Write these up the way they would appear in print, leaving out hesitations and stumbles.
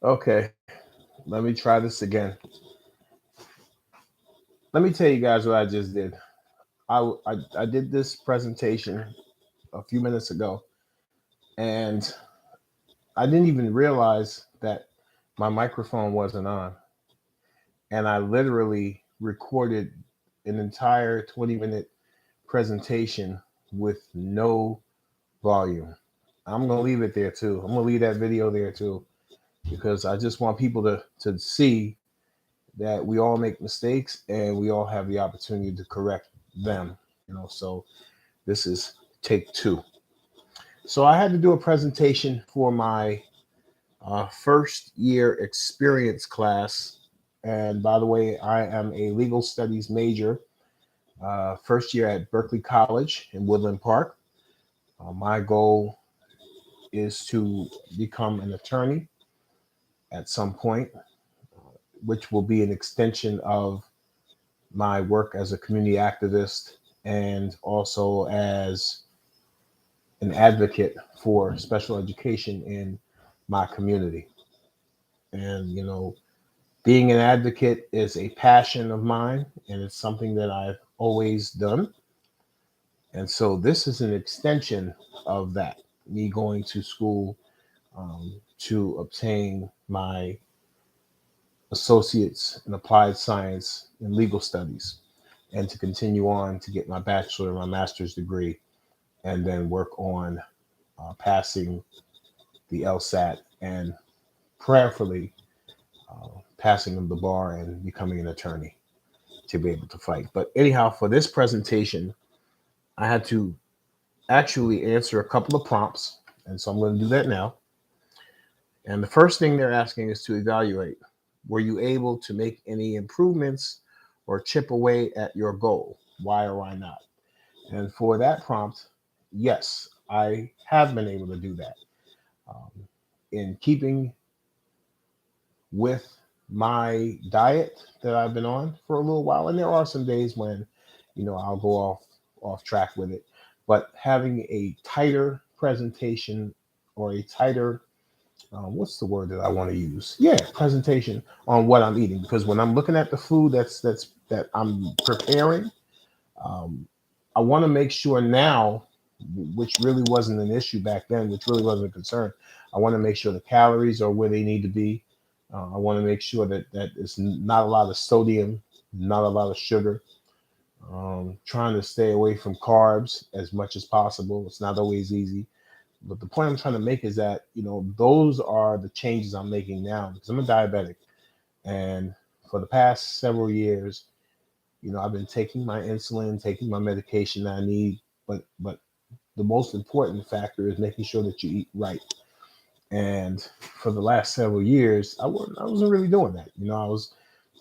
Okay, let me try this again. Let me tell you guys what I just did. I did this presentation a few minutes ago, and I didn't even realize that my microphone wasn't on. And I literally recorded an entire 20-minute presentation with no volume. I'm going to leave it there too. I'm going to leave that video there too because I just want people to see that we all make mistakes and we all have the opportunity to correct them. So this is take two. So I had to do a presentation for my first year experience class. And by the way, I am a legal studies major, first year at Berkely College in Woodland Park. My goal is to become an attorney at some point, which will be an extension of my work as a community activist and also as an advocate for special education in my community. And, being an advocate is a passion of mine and it's something that I've always done. And so this is an extension of that, me going to school to obtain my associates in applied science and legal studies and to continue on to get my bachelor and my master's degree and then work on passing the LSAT and prayerfully passing the bar and becoming an attorney to be able to fight. But anyhow, for this presentation, I had to actually answer a couple of prompts. And so I'm going to do that now. And the first thing they're asking is to evaluate, were you able to make any improvements or chip away at your goal? Why or why not? And for that prompt, yes, I have been able to do that. Um, in keeping with my diet that I've been on for a little while, and there are some days when, I'll go off track with it, but having a tighter presentation or a tighter what's the word that I want to use? Yeah, presentation on what I'm eating. Because when I'm looking at the food that I'm preparing, um, I want to make sure now, which really wasn't an issue back then, which really wasn't a concern. I want to make sure the calories are where they need to be. I want to make sure that it's not a lot of sodium, not a lot of sugar. Trying to stay away from carbs as much as possible. It's not always easy. But the point I'm trying to make is that, those are the changes I'm making now because I'm a diabetic. And for the past several years, I've been taking my insulin, taking my medication that I need. But the most important factor is making sure that you eat right. And for the last several years, I wasn't really doing that.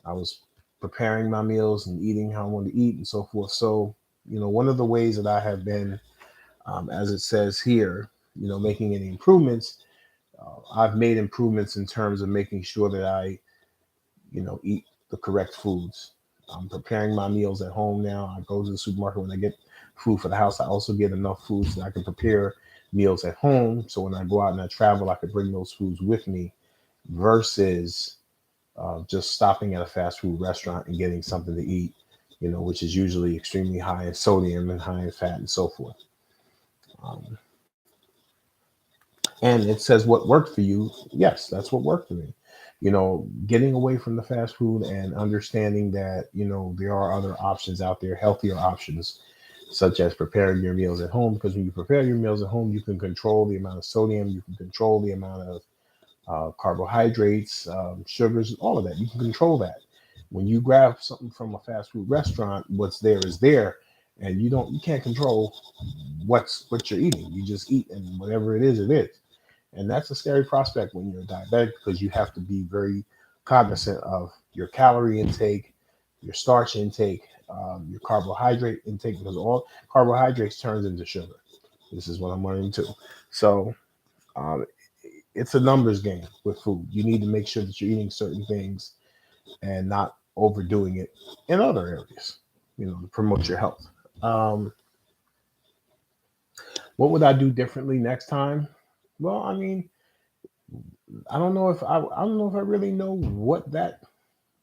I was preparing my meals and eating how I wanted to eat and so forth. So, one of the ways that I have been, as it says here, making any improvements. I've made improvements in terms of making sure that I, eat the correct foods. I'm preparing my meals at home now. I go to the supermarket when I get food for the house. I also get enough foods that I can prepare meals at home. So when I go out and I travel, I could bring those foods with me versus just stopping at a fast food restaurant and getting something to eat, which is usually extremely high in sodium and high in fat and so forth. Um, and it says what worked for you. Yes, that's what worked for me. Getting away from the fast food and understanding that there are other options out there, healthier options, such as preparing your meals at home. Because when you prepare your meals at home, you can control the amount of sodium, you can control the amount of carbohydrates, sugars, all of that. You can control that. When you grab something from a fast food restaurant, what's there is there, and you can't control what you're eating. You just eat, and whatever it is, it is. And that's a scary prospect when you're diabetic because you have to be very cognizant of your calorie intake, your starch intake, your carbohydrate intake, because all carbohydrates turns into sugar. This is what I'm learning too. So um, it's a numbers game with food. You need to make sure that you're eating certain things and not overdoing it in other areas, to promote your health. Um, what would I do differently next time? Well, I mean, I don't know if I really know what that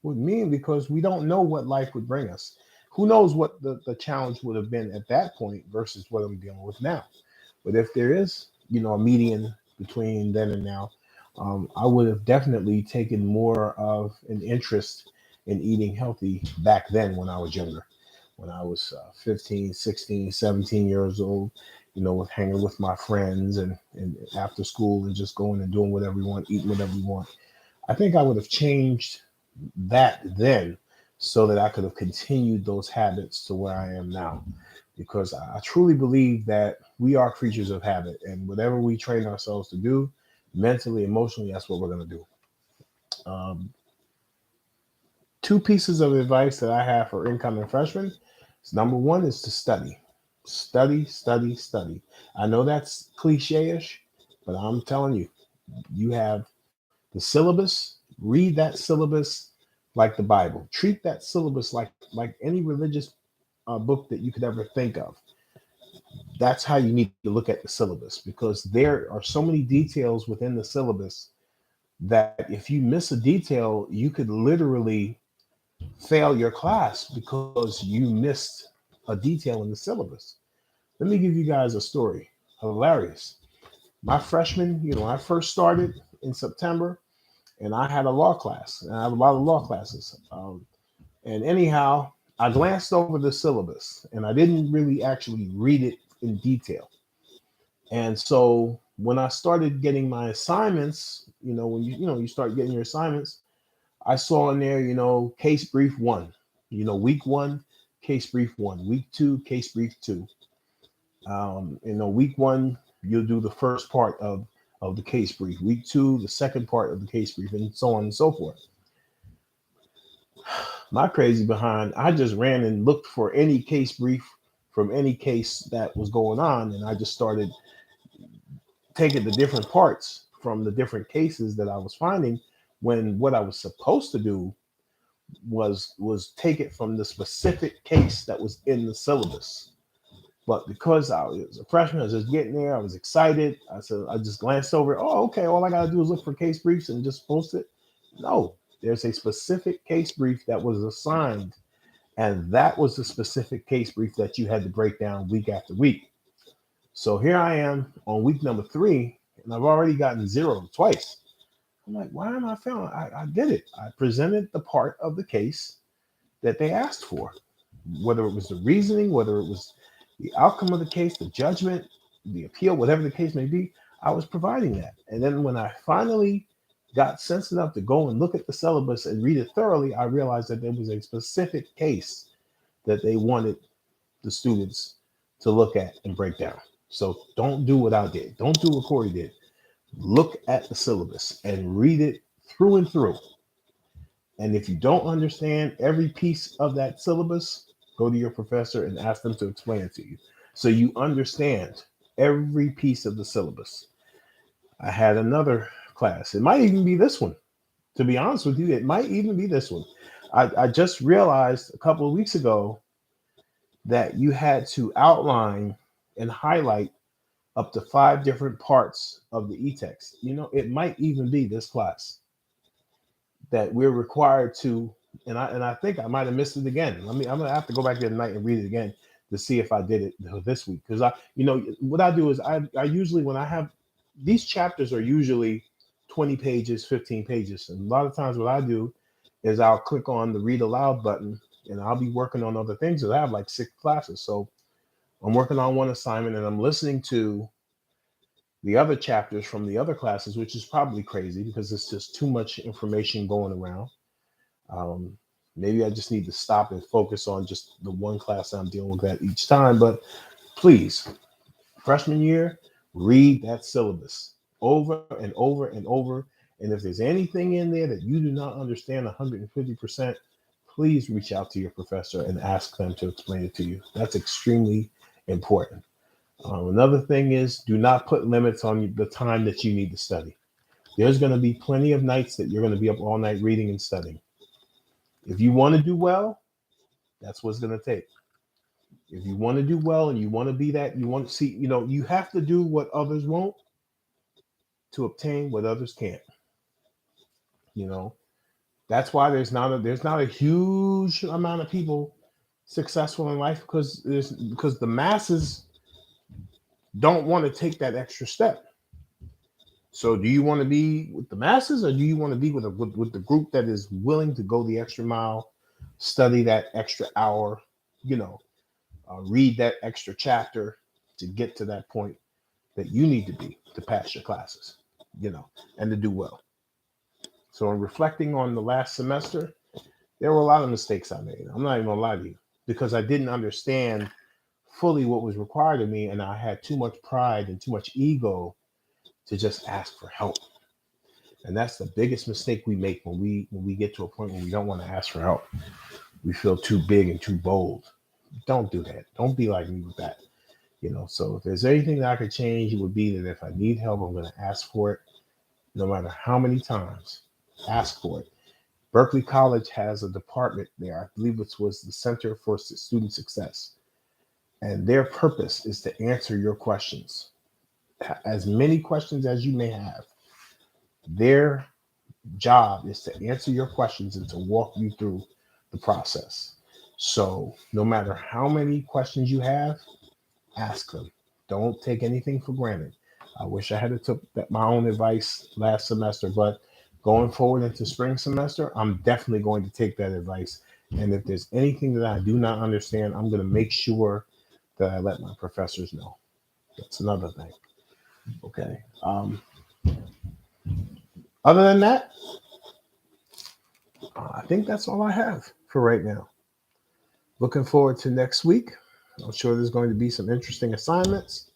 would mean, because we don't know what life would bring us. Who knows what the challenge would have been at that point versus what I'm dealing with now. But if there is, a median between then and now, I would have definitely taken more of an interest in eating healthy back then when I was younger, when I was 15, 16, 17 years old, with hanging with my friends and after school and just going and doing whatever we want, eating whatever we want. I think I would have changed that then so that I could have continued those habits to where I am now. Because I truly believe that we are creatures of habit, and whatever we train ourselves to do, mentally, emotionally, that's what we're going to do. Um, Two pieces of advice that I have for incoming freshmen is: number one is to study. Study, study, study. I know that's cliche ish, but I'm telling you, you have the syllabus, read that syllabus like the Bible. Treat that syllabus like any religious book that you could ever think of. That's how you need to look at the syllabus, because there are so many details within the syllabus that if you miss a detail, you could literally fail your class because you missed a detail in the syllabus. Let me give you guys a story. Hilarious. My freshman, when I first started in September, and I had a law class, and I have a lot of law classes. And anyhow, I glanced over the syllabus and I didn't really actually read it in detail. And so when I started getting my assignments, when you start getting your assignments, I saw in there, case brief one, week one, case brief one, week two, case brief two. Week one, you'll do the first part of the case brief. Week two, the second part of the case brief, and so on and so forth. My crazy behind, I just ran and looked for any case brief from any case that was going on, and I just started taking the different parts from the different cases that I was finding, when what I was supposed to do was take it from the specific case that was in the syllabus. But because I was a freshman, I was just getting there, I was excited. I just glanced over. Oh, okay. All I gotta do is look for case briefs and just post it. No, there's a specific case brief that was assigned, and that was the specific case brief that you had to break down week after week. So here I am on week number 3, and I've already gotten zero twice. I'm like, why am I failing? I did it. I presented the part of the case that they asked for, whether it was the reasoning, whether it was the outcome of the case, the judgment, the appeal, whatever the case may be. I was providing that. And then when I finally got sense enough to go and look at the syllabus and read it thoroughly, I realized that there was a specific case that they wanted the students to look at and break down. So don't do what I did. Don't do what Corey did. Look at the syllabus and read it through and through. And if you don't understand every piece of that syllabus, go to your professor and ask them to explain it to you, so you understand every piece of the syllabus. I had another class. It might even be this one. To be honest with you, it might even be this one. I just realized a couple of weeks ago that you had to outline and highlight up to 5 different parts of the e-text. It might even be this class that we're required to, and I think I might have missed it again. I'm gonna have to go back there tonight and read it again to see if I did it this week. Because what I do is I usually, when I have these chapters, are usually 20 pages, 15 pages. And a lot of times what I do is I'll click on the read aloud button, and I'll be working on other things, because I have like 6 classes. So I'm working on one assignment and I'm listening to the other chapters from the other classes, which is probably crazy because it's just too much information going around. Um, Maybe I just need to stop and focus on just the one class I'm dealing with at each time. But please, freshman year, read that syllabus over and over and over. And if there's anything in there that you do not understand 150%, please reach out to your professor and ask them to explain it to you. That's extremely important. Another thing is, do not put limits on the time that you need to study. There's going to be plenty of nights that you're going to be up all night reading and studying. If you want to do well, that's what's going to take. If you want to do well and you want to be that, you want to see, you have to do what others won't to obtain what others can't. You know, that's why there's not a huge amount of people successful in life, because the masses don't want to take that extra step. So do you want to be with the masses, or do you want to be with the group that is willing to go the extra mile, study that extra hour, you know, read that extra chapter to get to that point that you need to be to pass your classes, and to do well. So in reflecting on the last semester, there were a lot of mistakes I made. I'm not even gonna lie to you, because I didn't understand fully what was required of me, and I had too much pride and too much ego to just ask for help. And that's the biggest mistake we make when we get to a point where we don't want to ask for help. We feel too big and too bold. Don't do that. Don't be like me with that. So if there's anything that I could change, it would be that if I need help, I'm going to ask for it, no matter how many times. Ask for it. Berkely College has a department there. I believe it was the Center for Student Success. And their purpose is to answer your questions. As many questions as you may have, their job is to answer your questions and to walk you through the process. So no matter how many questions you have, ask them. Don't take anything for granted. I wish I had took my own advice last semester, but going forward into spring semester, I'm definitely going to take that advice. And if there's anything that I do not understand, I'm going to make sure that I let my professors know. That's another thing. Okay. Other than that, I think that's all I have for right now. Looking forward to next week. I'm sure there's going to be some interesting assignments,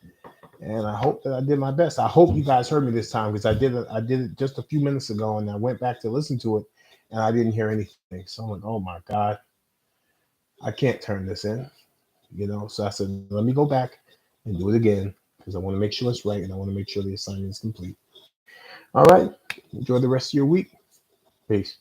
and I hope that I did my best. I hope you guys heard me this time, because I did it just a few minutes ago, and I went back to listen to it, and I didn't hear anything. So I'm like, oh my God, I can't turn this in, So I said, let me go back and do it again, because I want to make sure it's right, and I want to make sure the assignment is complete. All right. Enjoy the rest of your week. Peace.